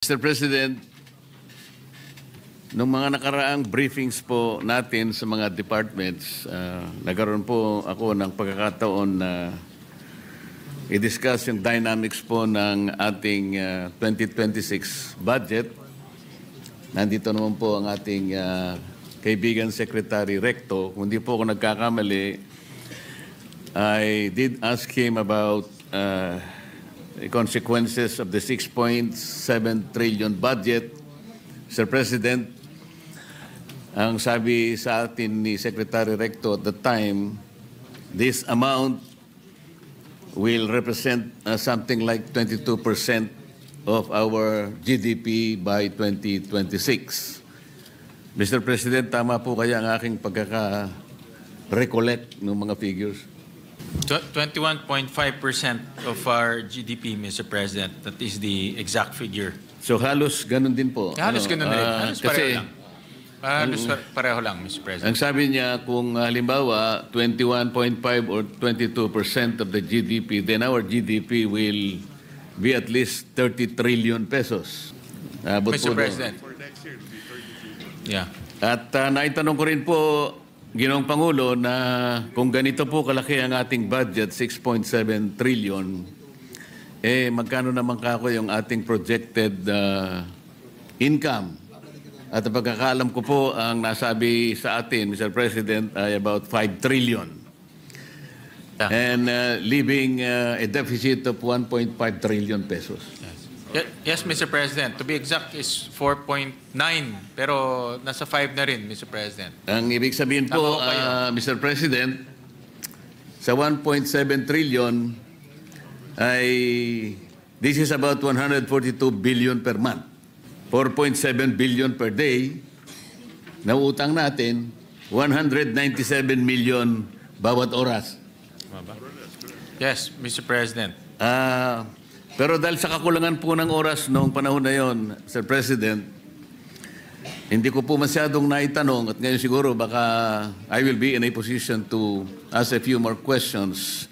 Mr. President, nung mga nakaraang briefings po natin sa mga departments, nagkaroon po ako ng pagkakataon na i-discuss yung dynamics po ng ating 2026 budget. Nandito naman po ang ating kaibigan Secretary Recto. Kung di po ako nagkakamali, I did ask him about the consequences of the 6.7 trillion budget. Sir President, ang sabi sa atin ni Secretary Recto at the time, this amount will represent something like 22% of our GDP by 2026. Mr. President, tama po kaya ang aking pagkaka-recollect ng mga figures? 21.5% of our GDP, Mr. President. That is the exact figure. So halos ganun din po. Halos ganun rin. Halos pareho lang. Halos ang, pareho lang, Mr. President. Ang sabi niya, kung halimbawa 21.5 or 22% of the GDP, then our GDP will be at least 30 trillion pesos. Mr. President. Yeah. At naitanong ko rin po, Ginoong Pangulo, na kung ganito po kalaki ang ating budget, 6.7 trillion, magkano naman kako yung ating projected income? At ang pagkakaalam ko po, ang nasabi sa atin, Mr. President, ay about 5 trillion. Yeah. And leaving a deficit of 1.5 trillion pesos. Yes, Mr. President. To be exact is 4.9. Pero nasa 5 na rin, Mr. President. Ang ibig sabihin po, Mr. President, sa 1.7 trillion ay this is about 142 billion per month. 4.7 billion per day. Nautang natin 197 million bawat oras. Yes, Mr. President. Pero dahil sa kakulangan po ng oras noong panahon na yon, Sir President, hindi ko po masyadong naitanong at ngayon siguro baka I will be in a position to ask a few more questions.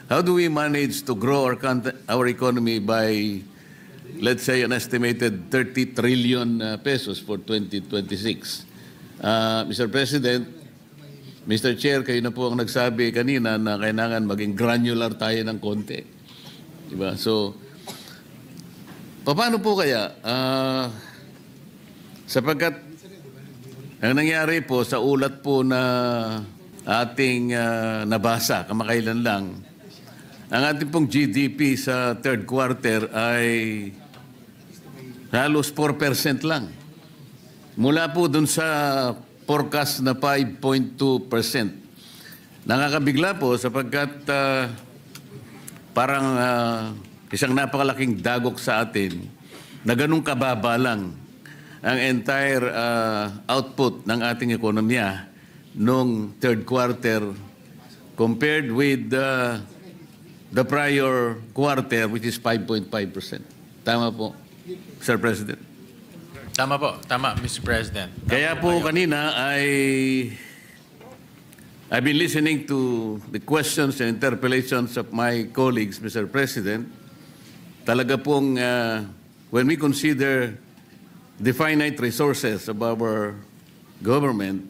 How do we manage to grow our economy by, let's say, an estimated 30 trillion pesos for 2026? Mr. President, Mr. Chair, kayo na po ang nagsabi kanina na kailangan maging granular tayo ng konti. Diba? So, paano po kaya? Sapagkat ang nangyari po sa ulat po na ating nabasa kamakailan lang, ang ating pong GDP sa third quarter ay halos 4% lang. Mula po dun sa forecast na 5.2%. Nakakabigla po sapagkat parang isang napakalaking dagok sa atin na ganun kababa lang ang entire output ng ating ekonomiya noong third quarter compared with the prior quarter, which is 5.5%. Tama po, Sir President? Tama po. Tama, Mr. President. Kaya po kanina I've been listening to the questions and interpellations of my colleagues, Mr. President. Talaga pong when we consider the finite resources of our government,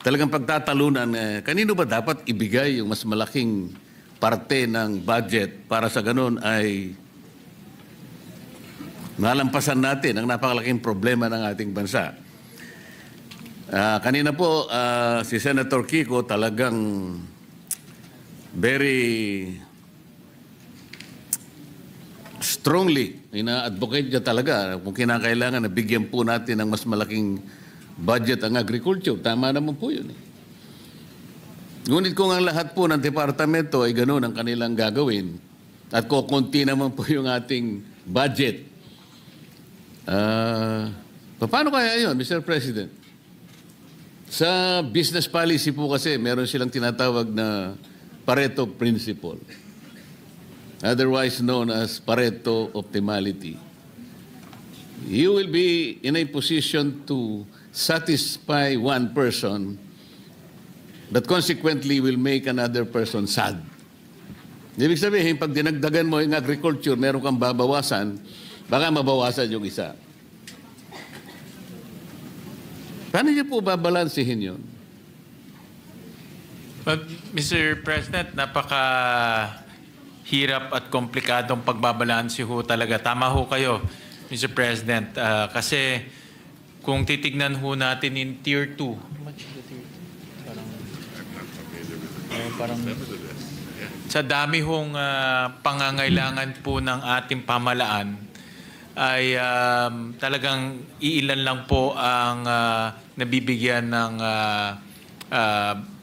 talagang pagtatalunan, kanino ba dapat ibigay yung mas malaking parte ng budget para sa ganun ay malampasan natin ang napakalaking problema ng ating bansa. Kanina po, si Senator Kiko talagang very strongly ina-advocate niya talaga kung kinakailangan na bigyan po natin ng mas malaking budget ang agriculture. Tama naman po yun. Ngunit kung ang lahat po ng departamento ay ganoon ang kanilang gagawin at kukunti naman po yung ating budget, paano kaya yun, Mr. President? Sa business policy po kasi, meron silang tinatawag na Pareto Principle, otherwise known as Pareto Optimality. You will be in a position to satisfy one person that consequently will make another person sad. Ibig sabihin, pag dinagdagan mo yung agriculture, meron kang babawasan, baka mabawasan yung isa. Paano niyo po babalansihin yun? But, Mr. President, napaka-hirap at komplikadong pagbabalanse ho talaga. Tama ho kayo, Mr. President. Kasi kung titignan ho natin in Tier 2, parang sa dami hong pangangailangan po ng ating pamalaan, ay talagang iilan lang po ang nabibigyan ng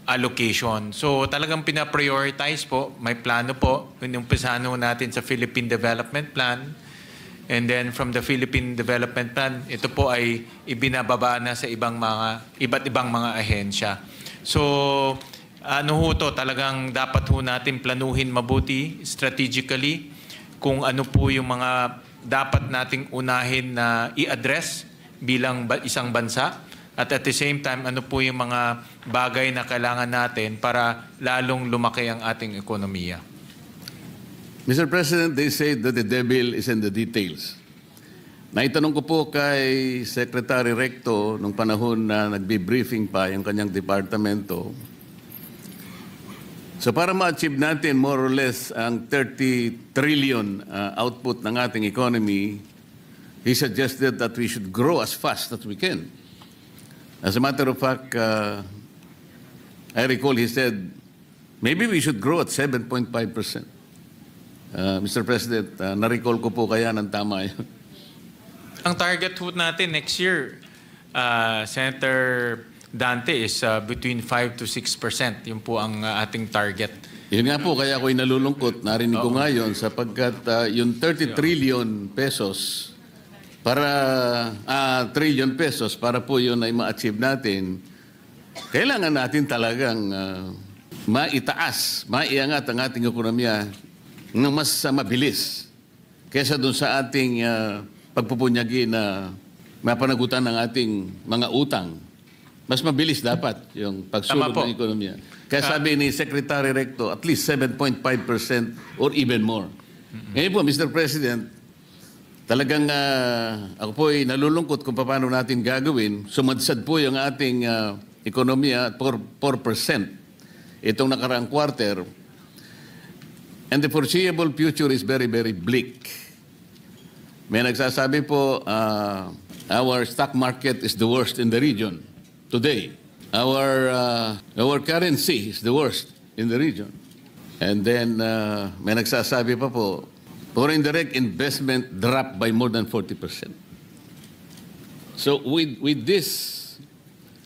allocation. So talagang pina-prioritize po, may plano po, inumpisahan natin sa Philippine Development Plan, and then from the Philippine Development Plan, ito po ay ibinababa na sa iba't ibang mga ahensya. So ano ho to, talagang dapat ho natin planuhin mabuti, strategically, kung ano po yung mga dapat nating unahin na i-address bilang isang bansa. At the same time, ano po yung mga bagay na kailangan natin para lalong lumaki ang ating ekonomiya. Mr. President, they say that the devil is in the details. Naitanong ko po kay Secretary Recto nung panahon na nagbe-briefing pa yung kanyang departamento. So para ma-achieve natin more or less ang 30 trillion output ng ating economy, he suggested that we should grow as fast as we can. As a matter of fact, I recall he said, maybe we should grow at 7.5%. Mr. President, na-recall ko po kaya ng tama yun. Ang target ho natin next year, Senator Dante, is between 5 to 6%. Yun po ang ating target. Yun nga po, kaya ako'y nalulungkot. Narinig ko nga yun sapagkat yung 30 trillion pesos trillion pesos para po yun ay ma-achieve natin, kailangan natin talagang maiangat ang ating ekonomiya ng mas mabilis kaysa dun sa ating pagpupunyagi na mapanagutan ng ating mga utang. Mas mabilis dapat yung pagsulog ng ekonomiya. Kaya sabi ni Secretary Recto, at least 7.5% or even more. Ngayon po, Mr. President, talagang ako po ay nalulungkot kung paano natin gagawin. Sumadsad po yung ating ekonomiya at 4% itong nakaraang quarter. And the foreseeable future is very, very bleak. May nagsasabi po, our stock market is the worst in the region today. Our currency is the worst in the region. And then may nagsasabi pa po, foreign direct investment dropped by more than 40%. So with this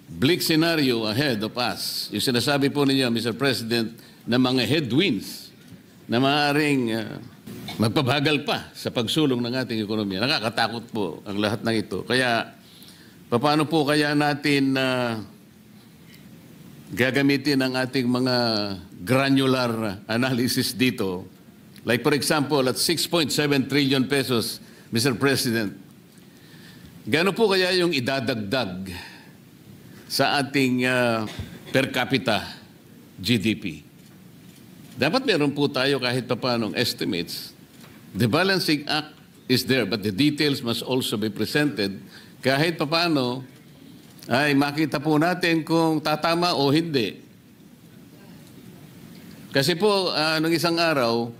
bleak scenario ahead of us, yung sinasabi po ninyo, Mr. President, na mga headwinds na maaaring magpabagal pa sa pagsulong ng ating ekonomiya. Nakakatakot po ang lahat ng ito. Kaya, paano po kaya natin gagamitin ang ating mga granular analysis dito? Like for example, at 6.7 trillion pesos, Mr. President, gaano po kaya yung idadagdag sa ating per capita GDP? Dapat meron po tayo kahit papanong estimates. The balancing act is there, but the details must also be presented. Kahit papaano ay makita po natin kung tatama o hindi. Kasi po, nung isang araw,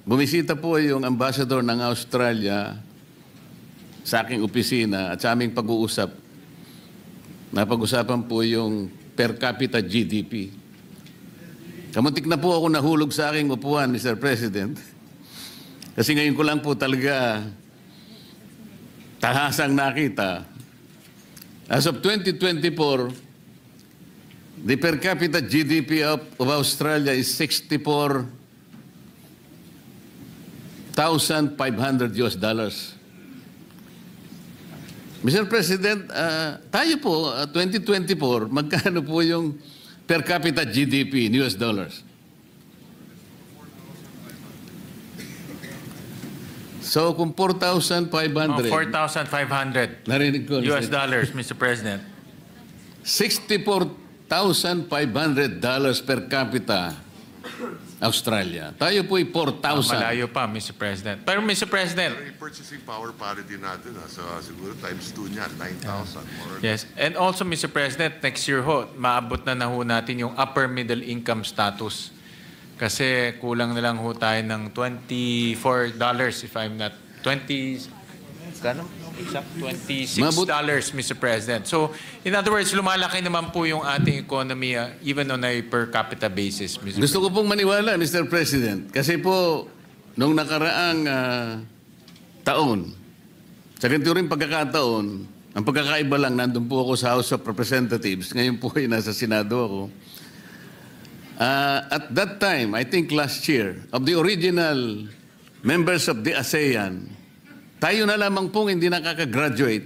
bumisita po yung ambassador ng Australia sa aking opisina at sa aming pag-uusap. Napag-usapan po yung per capita GDP. Kamuntik na po ako nahulog sa aking upuan, Mr. President. Kasi ngayon ko lang po talaga tahasang nakita. As of 2024, the per capita GDP of Australia is $64,500 US. Mr. President, tayo po, 2024, magkano po yung per capita GDP in US dollars? So kung 4,500. 4,500 Narinig ko. US dollars, Mr. President. $64,500 per capita Australia. Tayo po'y 4,000. Malayo pa, Mr. President. Pero Mr. President, Pero yung purchasing power parity natin, so siguro times 2 niyan, 9,000 more. yes. And also, Mr. President, next year ho, maabot na ho natin yung upper middle income status. Kasi kulang na lang ho tayo ng $24, if I'm not, 20, kano? $26, Mr. President. So, in other words, lumalaki naman po yung ating economy even on a per capita basis, Mr. Gusto ko pong maniwala, Mr. President, kasi po, nung nakaraang taon, sa ganito rin pagkakataon, ang pagkakaiba lang, nandun po ako sa House of Representatives, ngayon po ay nasa Senado ako. At that time, I think last year, of the original members of the ASEAN, tayo na lamang pong hindi nakaka-graduate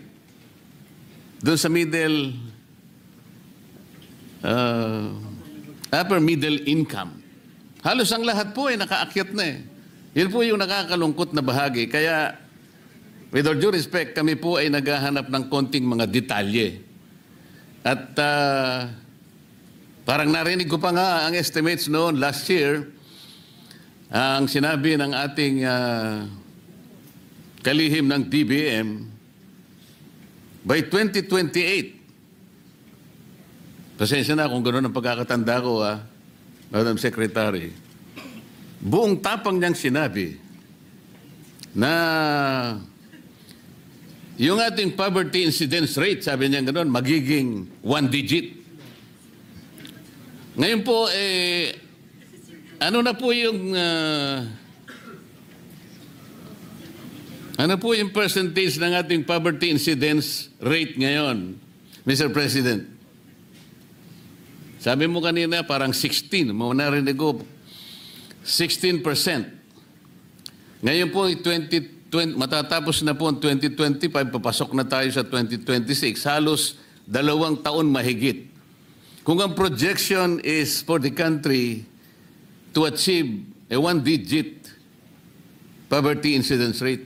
doon sa upper middle income. Halos ang lahat po ay nakaakyat na eh. Yun po yung nakakalungkot na bahagi. Kaya, with all due respect, kami po ay naghahanap ng konting mga detalye. At parang narinig ko pa nga ang estimates noon last year, ang sinabi ng ating kalihim ng DBM, by 2028, pasensya na kung gano'n ang pagkakatanda ko, Madam Secretary, buong tapang niyang sinabi na yung ating poverty incidence rate, sabi niya gano'n, magiging 1 digit. Ngayon po, ano na po yung ano po yung percentage ng ating poverty incidence rate ngayon, Mr. President? Sabi mo kanina parang 16. Narinig ko, 16%. Ngayon po, matatapos na po ang 2025, papasok na tayo sa 2026. Halos 2 taon mahigit. Kung ang projection is for the country to achieve a 1-digit poverty incidence rate,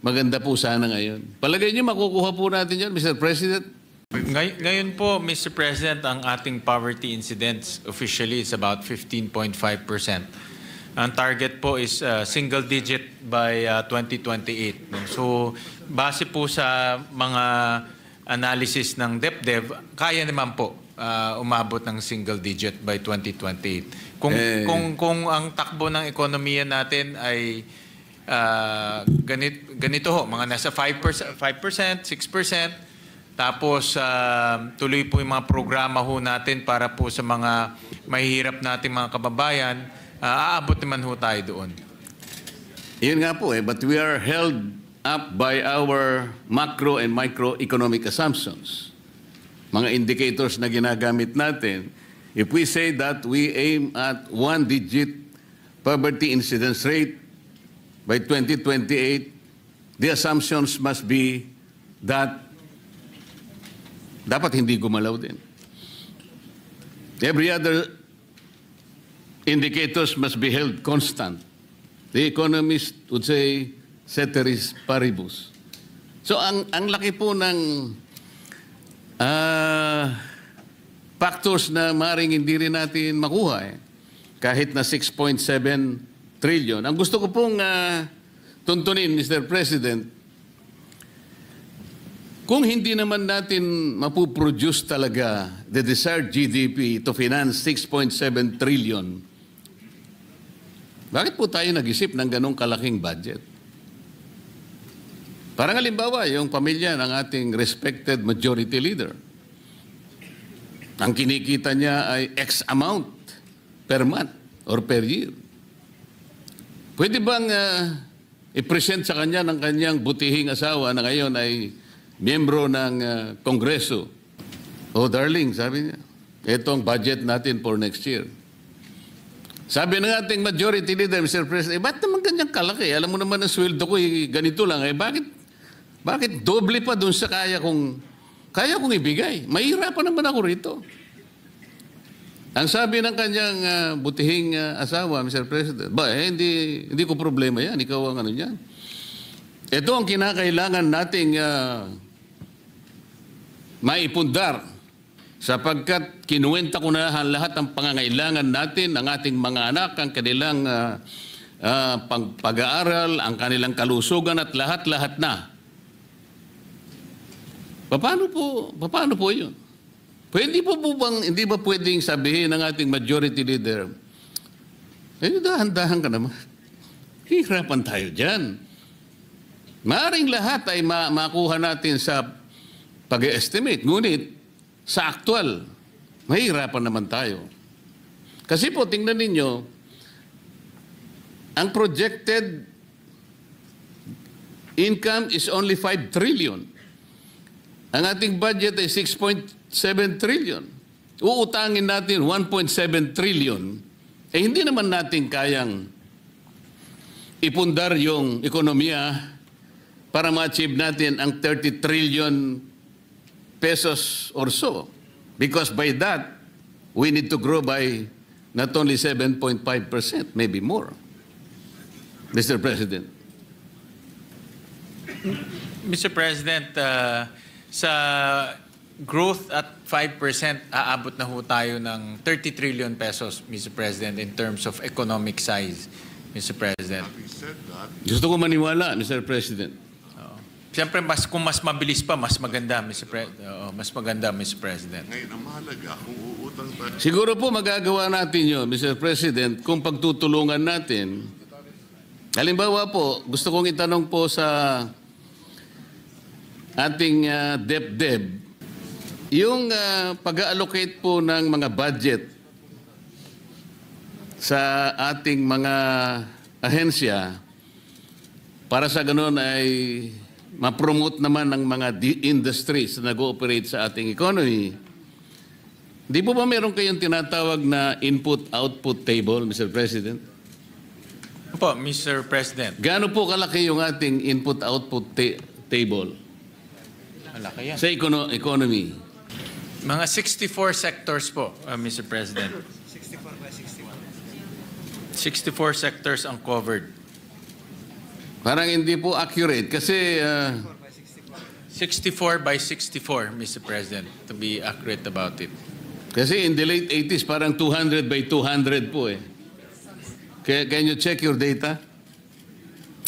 maganda po sana ngayon. Palagay niyo makukuha po natin yan, Mr. President? Ngayon po, Mr. President, ang ating poverty incidence officially is about 15.5%. Ang target po is single digit by 2028. No? So, base po sa mga analysis ng DepDev, kaya naman po umabot ng single digit by 2028. Kung ang takbo ng ekonomiya natin ay ganito ho, mga nasa 5%, 6%, tapos tuloy po yung mga programa ho natin para po sa mga mahihirap nating mga kababayan, aabot naman ho tayo doon. Yun nga po but we are held up by our macro and microeconomic assumptions. Mga indicators na ginagamit natin. If we say that we aim at 1-digit poverty incidence rate by 2028, the assumptions must be that dapat hindi gumalaw din. Every other indicators must be held constant. The economist would say, ceteris paribus. So ang laki po ng factors na maaaring hindi rin natin makuha kahit na 6.7 trillion. Ang gusto ko pong tuntunin, Mr. President, kung hindi naman natin mapuproduce talaga the desired GDP to finance 6.7 trillion, bakit po tayo nag-isip ng ganong kalaking budget? Parang halimbawa, yung pamilya ng ating respected majority leader, ang kinikita niya ay X amount per month or per year. Pwede bang i-present sa kanya ng kanyang butihing asawa na ngayon ay miyembro ng Kongreso? Oh, darling, sabi niya, ito ang budget natin for next year. Sabi ng ating majority leader, Mr. President, ba't naman ganyang kalaki? Alam mo naman ang sweldo ko, ganito lang. Bakit doble pa dun sa kaya kong ibigay? Mahirapan naman ako rito. Ang sabi ng kanyang butihing asawa, Mr. President, hindi ko problema yan. Ikaw ang ano yan. Ito ang kinakailangan nating maipundar sapagkat kinuwenta ko na lahat ng pangangailangan natin, ng ating mga anak, ang kanilang pag-aaral, ang kanilang kalusugan at lahat-lahat na. Paano po yun? Pwede po bang, hindi ba pwedeng sabihin ng ating majority leader, dahan-dahan ka naman. Hihirapan tayo dyan. Maaring lahat ay makuha natin sa pag-estimate. Ngunit, sa actual, mahihirapan naman tayo. Kasi po, tingnan ninyo, ang projected income is only 5 trillion. Ang ating budget ay 6.7 trillion. Uutangin natin 1.7 trillion. Hindi naman natin kayang ipundar yung ekonomiya para ma-achieve natin ang 30 trillion pesos or so. Because by that, we need to grow by not only 7.5%, maybe more. Mr. President. Mr. President, sa growth at 5%, aabot na ho tayo ng 30 trillion pesos, Mr. President, in terms of economic size, Mr. President. Having said that, Gusto ko maniwala, Mr. President. Siyempre, kung mas mabilis pa, mas maganda, Mr. mas maganda, Mr. President. ngayon ang mahalaga kung uutang tayo. Siguro po magagawa natin yun, Mr. President, kung pagtutulungan natin. Halimbawa po, gusto kong itanong po sa ating DepDep, yung pag-allocate po ng mga budget sa ating mga ahensya para sa ganun ay ma-promote naman ng mga industries na nag-ooperate sa ating economy. Di po ba meron kayong tinatawag na input-output table, Mr. President? Po, Mr. President. Gaano po kalaki yung ating input-output table Malaki yan. sa economy? Mga 64 sectors po, Mr. President. 64 sectors ang covered. Parang hindi po accurate kasi 64 by 64, Mr. President, to be accurate about it. kasi in the late 80s parang 200 by 200 po eh. Can you check your data?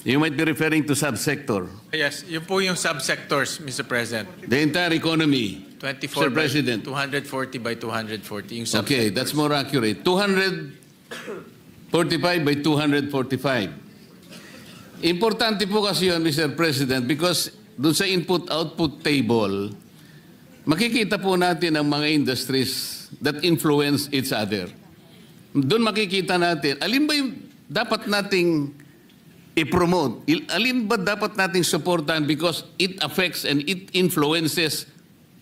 You might be referring to subsector. Yes, yun po yung subsectors, Mr. President. The entire economy. 24 Mr. by President. 240 by 240. Yung Okay, subsectors. that's more accurate. 245 by 245. Importante po kasi yun, Mr. President, because dun sa input-output table, makikita po natin ang mga industries that influence each other. Doon makikita natin, alin ba yung dapat nating i-promote? Alin ba dapat nating supportan because it affects and it influences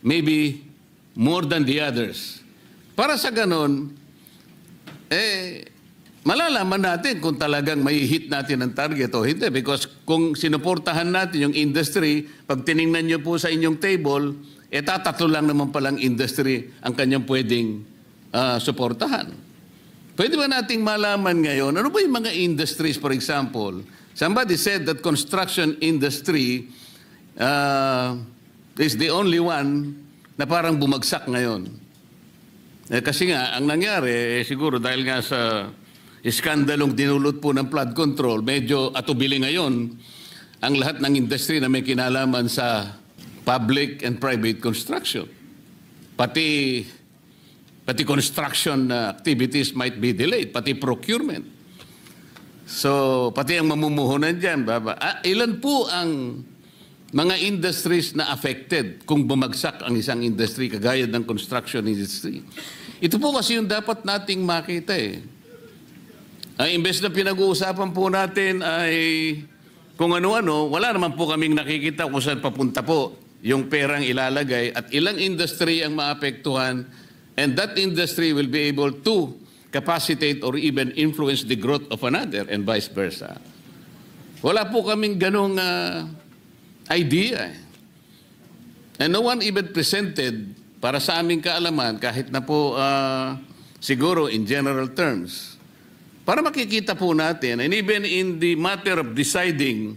maybe more than the others. Para sa ganon, malalaman natin kung talagang may hit natin ang target o hindi. Because kung sinuportahan natin yung industry, pag tiningnan nyo po sa inyong table, tatatlo lang naman palang industry ang kanyang pwedeng suportahan. Pwede ba nating malaman ngayon, ano ba yung mga industries, for example? Somebody said that construction industry is the only one na parang bumagsak ngayon. Kasi nga, ang nangyari, siguro dahil nga sa iskandalong dinulot po ng flood control, medyo atubili ngayon ang lahat ng industry na may kinalaman sa public and private construction. Pati construction activities might be delayed, pati procurement. So, pati ang mamumuhunan dyan, ilan po ang mga industries na affected kung bumagsak ang isang industry kagaya ng construction industry? Ito po kasi yung dapat nating makita eh. Imbes na pinag-uusapan po natin ay kung ano-ano, wala naman po kaming nakikita kung saan papunta po yung perang ilalagay at ilang industry ang maapektuhan, and that industry will be able to capacitate or even influence the growth of another and vice versa. Wala po kaming ganong idea. And no one even presented para sa aming kaalaman, kahit na po siguro in general terms, para makikita po natin, and even in the matter of deciding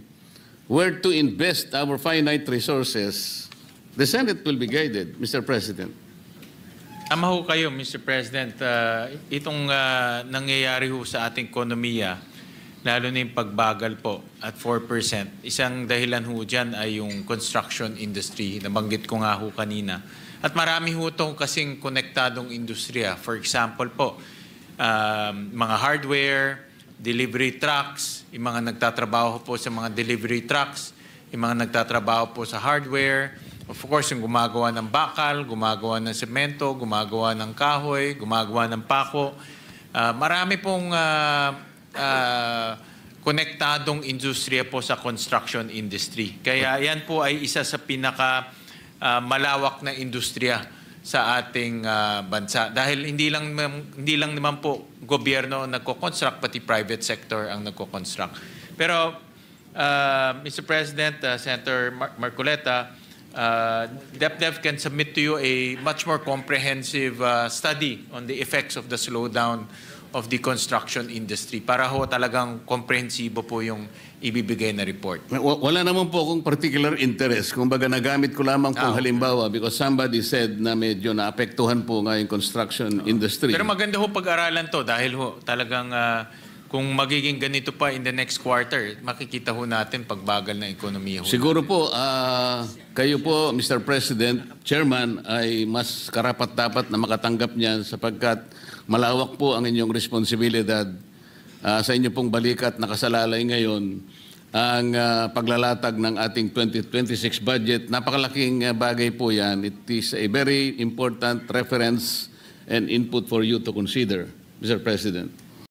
where to invest our finite resources, the Senate will be guided, Mr. President. Tama ho kayo, Mr. President. Itong nangyayari ho sa ating ekonomiya, lalo na yung pagbagal po at 4%, isang dahilan ho dyan ay yung construction industry. Nabanggit ko nga ho kanina. At marami ho itong kasing konektadong industriya. For example po, mga hardware, delivery trucks, yung mga nagtatrabaho po sa mga delivery trucks, yung mga nagtatrabaho po sa hardware, of course, yung gumagawa ng bakal, gumagawa ng semento, gumagawa ng kahoy, gumagawa ng pako. Marami pong konektadong industriya po sa construction industry. Kaya yan po ay isa sa pinaka malawak na industriya sa ating bansa. Dahil hindi lang naman po gobyerno nagko-construct, pati private sector ang nagko-construct. Pero Mr. President, Senator Marcoleta, DepDev can submit to you a much more comprehensive study on the effects of the slowdown of the construction industry para ho talagang komprehensibo po yung ibibigay na report. Wala naman po akong particular interest. Kung baga nagamit ko lamang po halimbawa because somebody said na medyo naapektuhan po nga yung construction industry. Pero maganda ho pag-aralan to dahil ho talagang kung magiging ganito pa in the next quarter, makikita ho natin pagbagal ng ekonomiya ho. Siguro po, kayo po, Mr. President, Chairman, ay mas karapat-dapat na makatanggap niyan sapagkat malawak po ang inyong responsibilidad sa inyo pong balikat nakasalalay ngayon ang paglalatag ng ating 2026 budget. Napakalaking bagay po yan. It is a very important reference and input for you to consider, Mr. President.